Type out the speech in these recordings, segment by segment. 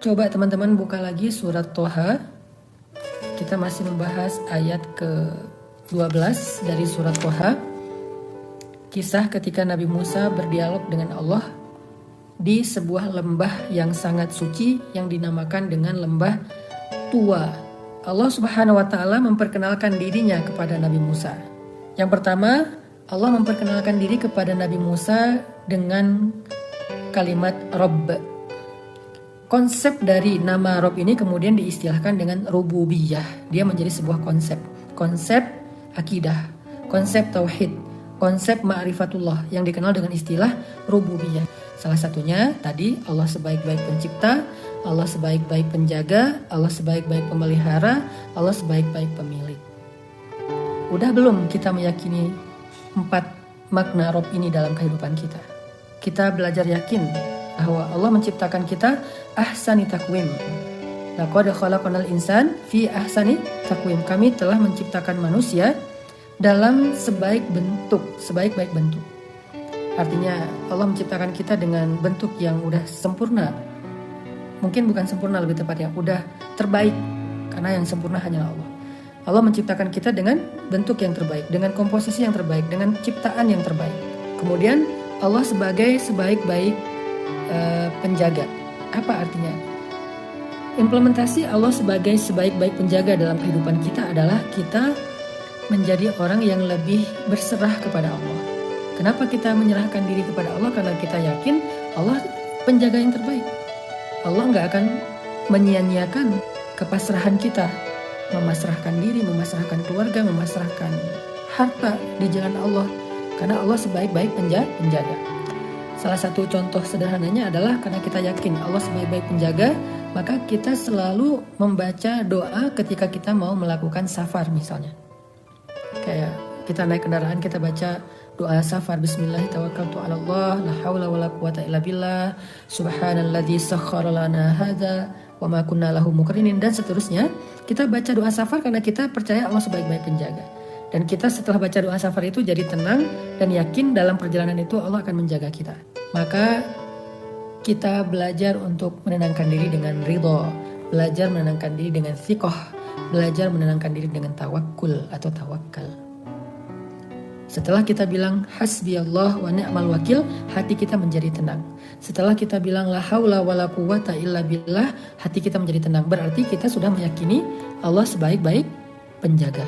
Coba teman-teman buka lagi surat Toha. Kita masih membahas ayat ke-12 dari surat Toha. Kisah ketika Nabi Musa berdialog dengan Allah di sebuah lembah yang sangat suci yang dinamakan dengan lembah Tua. Allah Subhanahu wa taala memperkenalkan dirinya kepada Nabi Musa. Yang pertama, Allah memperkenalkan diri kepada Nabi Musa dengan kalimat Rabb. Konsep dari nama Rabb ini kemudian diistilahkan dengan rububiyah. Dia menjadi sebuah konsep akidah, konsep tauhid, konsep ma'rifatullah yang dikenal dengan istilah rububiyah. Salah satunya tadi Allah sebaik-baik pencipta, Allah sebaik-baik penjaga, Allah sebaik-baik pemelihara, Allah sebaik-baik pemilik. Udah belum kita meyakini 4 makna Rabb ini dalam kehidupan kita? Kita belajar yakin bahwa Allah menciptakan kita ahsani takwim. Laqad khalaqnal insan fi ahsani takwim. Kami telah menciptakan manusia dalam sebaik-baik bentuk. Artinya Allah menciptakan kita dengan bentuk yang udah sempurna. Mungkin bukan sempurna, lebih tepatnya udah terbaik, karena yang sempurna hanyalah Allah. Allah menciptakan kita dengan bentuk yang terbaik, dengan komposisi yang terbaik, dengan ciptaan yang terbaik. Kemudian Allah sebagai sebaik-baik penjaga. Apa artinya? Implementasi Allah sebagai sebaik-baik penjaga dalam kehidupan kita adalah kita menjadi orang yang lebih berserah kepada Allah. Kenapa kita menyerahkan diri kepada Allah? Karena kita yakin Allah penjaga yang terbaik. Allah nggak akan menyia-nyiakan kepasrahan kita, memasrahkan diri, memasrahkan keluarga, memasrahkan harta di jalan Allah. Karena Allah sebaik-baik penjaga. Salah satu contoh sederhananya adalah karena kita yakin Allah sebaik-baik penjaga, maka kita selalu membaca doa ketika kita mau melakukan safar misalnya. Kayak kita naik kendaraan, kita baca doa safar, Bismillahirrahmanirrahim, la haula wala quwata illa billah, subhanalladzi sakhkhara lana hadza wa ma kunna lahu muqrinin, dan seterusnya. Kita baca doa safar karena kita percaya Allah sebaik-baik penjaga. Dan kita setelah baca doa safar itu jadi tenang dan yakin dalam perjalanan itu Allah akan menjaga kita. Maka kita belajar untuk menenangkan diri dengan ridho, belajar menenangkan diri dengan thiqah, belajar menenangkan diri dengan tawakkul atau tawakal. Setelah kita bilang hasbiyallah wa ni'mal wakil, hati kita menjadi tenang. Setelah kita bilang la haula wala quwata illa billah, hati kita menjadi tenang. Berarti kita sudah meyakini Allah sebaik-baik penjaga.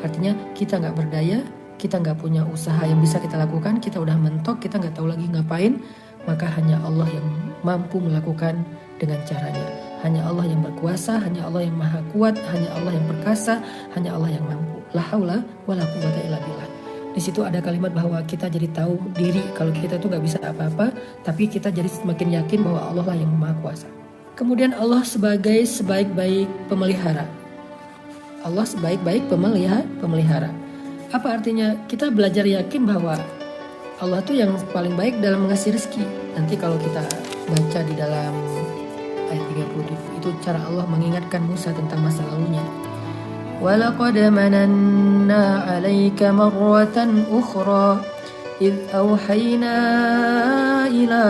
Artinya kita gak berdaya, kita gak punya usaha yang bisa kita lakukan, kita udah mentok, kita gak tahu lagi ngapain, maka hanya Allah yang mampu melakukan dengan caranya. Hanya Allah yang berkuasa, hanya Allah yang maha kuat, hanya Allah yang perkasa, hanya Allah yang mampu. La haula wala quwata illa billah. Di situ ada kalimat bahwa kita jadi tahu diri kalau kita tuh gak bisa apa-apa, tapi kita jadi semakin yakin bahwa Allah lah yang maha kuasa. Kemudian Allah sebagai sebaik-baik pemelihara. Allah sebaik-baik pemelihara. Apa artinya? Kita belajar yakin bahwa Allah tuh yang paling baik dalam mengasih rezeki. Nanti kalau kita baca di dalam ayat 30 itu cara Allah mengingatkan Musa tentang masa lalunya. وَلَقَدْ مَنَنَّا عَلَيْكَ مَرَّةً أُخْرَى إِذْ أَوْحَيْنَا إِلَىٰ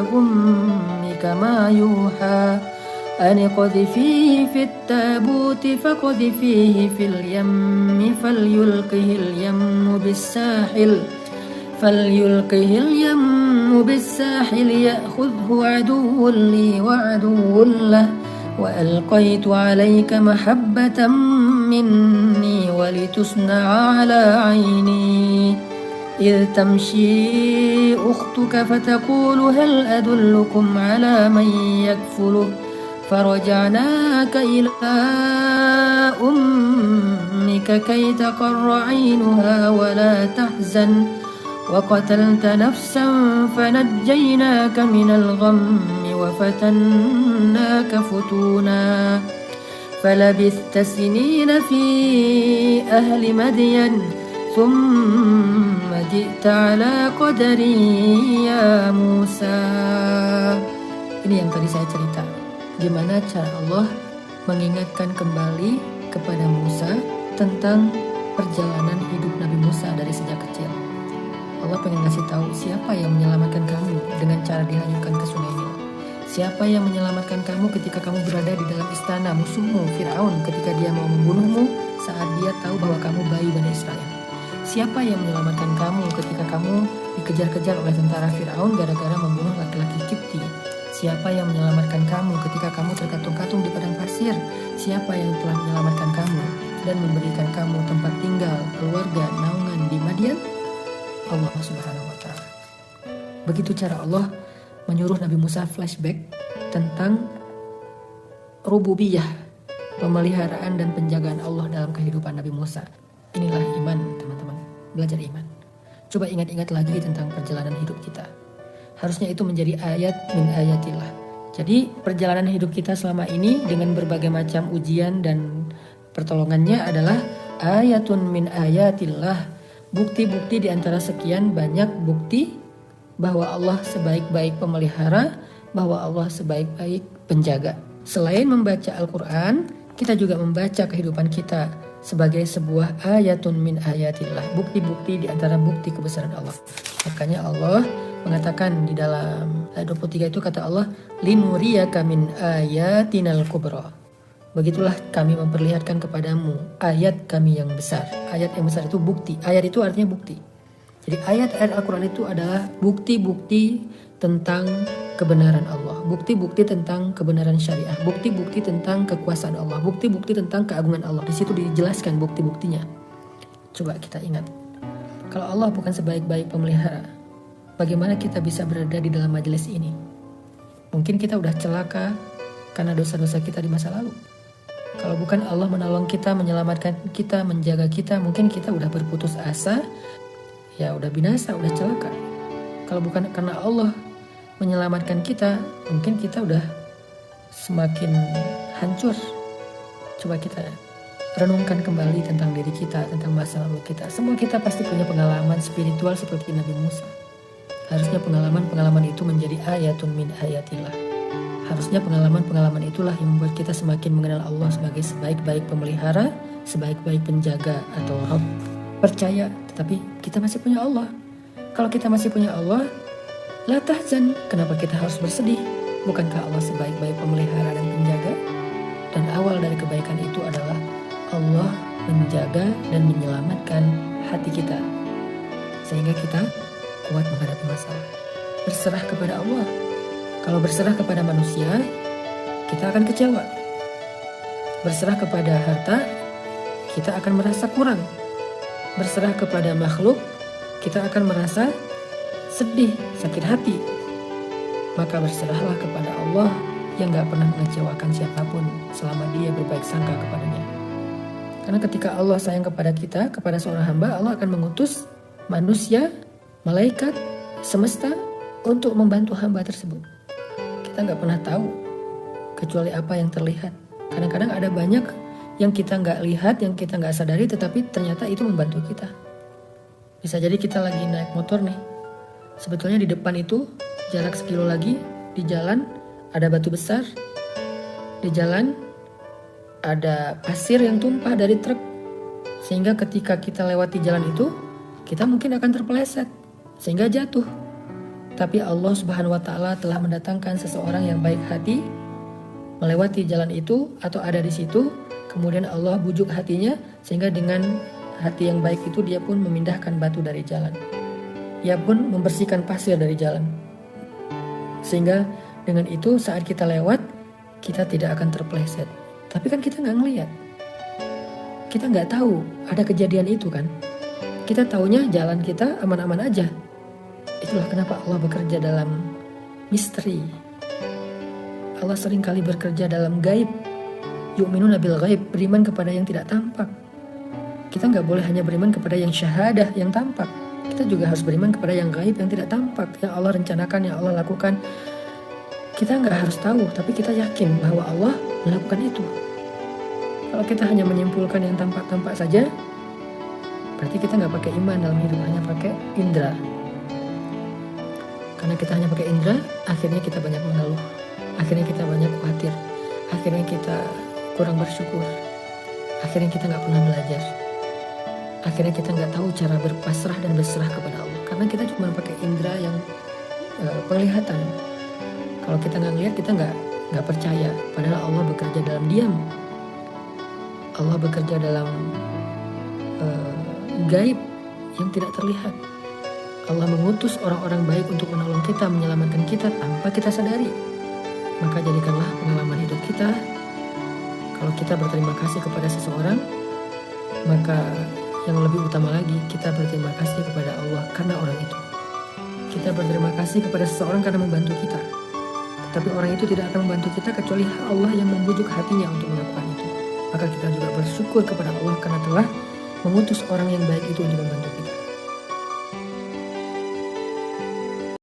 أُمِّكَ مَا يُوحَىٰ أَنِ اقْذِفِيهِ فِي التَّابُوتِ فَاقْذِفِيهِ فِي الْيَمِّ فَلْيُلْقِهِ الْيَمُّ بِالسَّاحِلِ يَأْخُذْهُ عَدُوٌّ لِّي وَعَدُوٌّ لَّهُ وَأَلْقَيْتُ عَلَيْكَ مَحَبَّةً مِّنِّي وَلِتُصْنَعَ عَلَىٰ عَيْنِي إِذْ تَمْشِي أُخْتُكَ فَتَقُولُ هَلْ أَدُلُّكُمْ عَلَىٰ مَن يَكْفُلُهُ فَرَجَعْنَاكَ إِلَىٰ أُمِّكَ كَيْ تَقَرَّ عَيْنُهَا وَلَا تَحْزَنَ وَقَتَلْتَ نَفْسًا فَنَجَّيْنَاكَ مِنَ الْغَمِّ وَفَتَنَّاكَ فُتُونًا فَلَبِثْتَ سِنِينَ فِي أَهْلِ مَدْيَنَ ثُمَّ جِئْتَ عَلَىٰ قَدَرٍ يَا مُوسَى. Ini yang tadi saya cerita, gimana cara Allah mengingatkan kembali kepada Musa tentang perjalanan hidup Nabi Musa dari sejak kecil. Allah pengen ngasih tahu siapa yang menyelamatkan kamu dengan cara dihanyutkan ke sungai Nil. Siapa yang menyelamatkan kamu ketika kamu berada di dalam istana musuhmu Fir'aun ketika dia mau membunuhmu saat dia tahu bahwa kamu bayi Bani Israel? Siapa yang menyelamatkan kamu ketika kamu dikejar-kejar oleh tentara Fir'aun gara-gara membunuh laki-laki Kipti? Siapa yang menyelamatkan kamu ketika kamu terkatung-katung di padang pasir? Siapa yang telah menyelamatkan kamu dan memberikan kamu tempat tinggal, keluarga, naungan di Madian? Allah Subhanahu wa Ta'ala. Begitu cara Allah menyuruh Nabi Musa flashback tentang rububiyah, pemeliharaan dan penjagaan Allah dalam kehidupan Nabi Musa. Inilah iman, teman-teman. Belajar iman. Coba ingat-ingat lagi tentang perjalanan hidup kita. Harusnya itu menjadi ayat min ayatillah. Jadi perjalanan hidup kita selama ini dengan berbagai macam ujian dan pertolongannya adalah ayatun min ayatillah. Bukti-bukti di antara sekian banyak bukti bahwa Allah sebaik-baik pemelihara, bahwa Allah sebaik-baik penjaga. Selain membaca Al-Quran, kita juga membaca kehidupan kita sebagai sebuah ayatun min ayatillah. Bukti-bukti di antara bukti kebesaran Allah. Makanya Allah mengatakan di dalam ayat 23 itu kata Allah, linuriyaka min ayatinal kubra. Begitulah kami memperlihatkan kepadamu ayat kami yang besar. Ayat yang besar itu bukti. Ayat itu artinya bukti. Jadi ayat-ayat Al-Quran itu adalah bukti-bukti tentang kebenaran Allah. Bukti-bukti tentang kebenaran syariah. Bukti-bukti tentang kekuasaan Allah. Bukti-bukti tentang keagungan Allah. Di situ dijelaskan bukti-buktinya. Coba kita ingat. Kalau Allah bukan sebaik-baik pemelihara, bagaimana kita bisa berada di dalam majelis ini? Mungkin kita udah celaka karena dosa-dosa kita di masa lalu. Kalau bukan Allah menolong kita, menyelamatkan kita, menjaga kita, mungkin kita udah berputus asa, ya udah binasa, udah celaka. Kalau bukan karena Allah menyelamatkan kita, mungkin kita udah semakin hancur. Coba kita renungkan kembali tentang diri kita, tentang masa lalu kita. Semua kita pasti punya pengalaman spiritual seperti Nabi Musa. Harusnya pengalaman-pengalaman itu menjadi ayatun min ayatillah. Harusnya pengalaman-pengalaman itulah yang membuat kita semakin mengenal Allah sebagai sebaik-baik pemelihara, sebaik-baik penjaga atau Rabb. Percaya, tetapi kita masih punya Allah. Kalau kita masih punya Allah, la tahzan, kenapa kita harus bersedih? Bukankah Allah sebaik-baik pemelihara dan penjaga? Dan awal dari kebaikan itu adalah Allah menjaga dan menyelamatkan hati kita, sehingga kita kuat menghadapi masalah. Berserah kepada Allah. Kalau berserah kepada manusia, kita akan kecewa. Berserah kepada harta, kita akan merasa kurang. Berserah kepada makhluk, kita akan merasa sedih, sakit hati. Maka berserahlah kepada Allah yang gak pernah mengecewakan siapapun selama dia berbaik sangka kepadanya. Karena ketika Allah sayang kepada kita, kepada seorang hamba, Allah akan mengutus manusia, malaikat, semesta untuk membantu hamba tersebut. Kita gak pernah tahu kecuali apa yang terlihat. Kadang-kadang ada banyak yang kita nggak lihat, yang kita nggak sadari, tetapi ternyata itu membantu kita. Bisa jadi kita lagi naik motor nih, sebetulnya di depan itu jarak sekilo lagi di jalan ada batu besar, di jalan ada pasir yang tumpah dari truk, sehingga ketika kita lewati jalan itu kita mungkin akan terpeleset sehingga jatuh. Tapi Allah Subhanahu wa Ta'ala telah mendatangkan seseorang yang baik hati melewati jalan itu atau ada di situ. Kemudian Allah bujuk hatinya sehingga dengan hati yang baik itu dia pun memindahkan batu dari jalan. Dia pun membersihkan pasir dari jalan. Sehingga dengan itu saat kita lewat, kita tidak akan terpeleset. Tapi kan kita nggak ngelihat. Kita nggak tahu ada kejadian itu kan. Kita taunya jalan kita aman-aman aja. Itulah kenapa Allah bekerja dalam misteri. Allah seringkali bekerja dalam gaib. Yu'minuna bil ghaib, beriman kepada yang tidak tampak. Kita nggak boleh hanya beriman kepada yang syahadah, yang tampak. Kita juga harus beriman kepada yang gaib, yang tidak tampak, yang Allah rencanakan, yang Allah lakukan. Kita nggak harus tahu, tapi kita yakin bahwa Allah melakukan itu. Kalau kita hanya menyimpulkan yang tampak-tampak saja, berarti kita nggak pakai iman dalam hidup, hanya pakai indera. Karena kita hanya pakai indera, akhirnya kita banyak mengeluh. Akhirnya kita banyak khawatir. Akhirnya kita kurang bersyukur. Akhirnya kita gak pernah belajar. Akhirnya kita gak tahu cara berpasrah dan berserah kepada Allah. Karena kita cuma pakai indera yang penglihatan. Kalau kita nggak ngelihat, kita nggak percaya. Padahal Allah bekerja dalam diam. Allah bekerja dalam gaib yang tidak terlihat. Allah mengutus orang-orang baik untuk menolong kita, menyelamatkan kita tanpa kita sadari. Maka jadikanlah pengalaman hidup kita, kalau kita berterima kasih kepada seseorang, maka yang lebih utama lagi, kita berterima kasih kepada Allah karena orang itu. Kita berterima kasih kepada seseorang karena membantu kita. Tetapi orang itu tidak akan membantu kita kecuali Allah yang membujuk hatinya untuk melakukan itu. Maka kita juga bersyukur kepada Allah karena telah mengutus orang yang baik itu untuk membantu kita.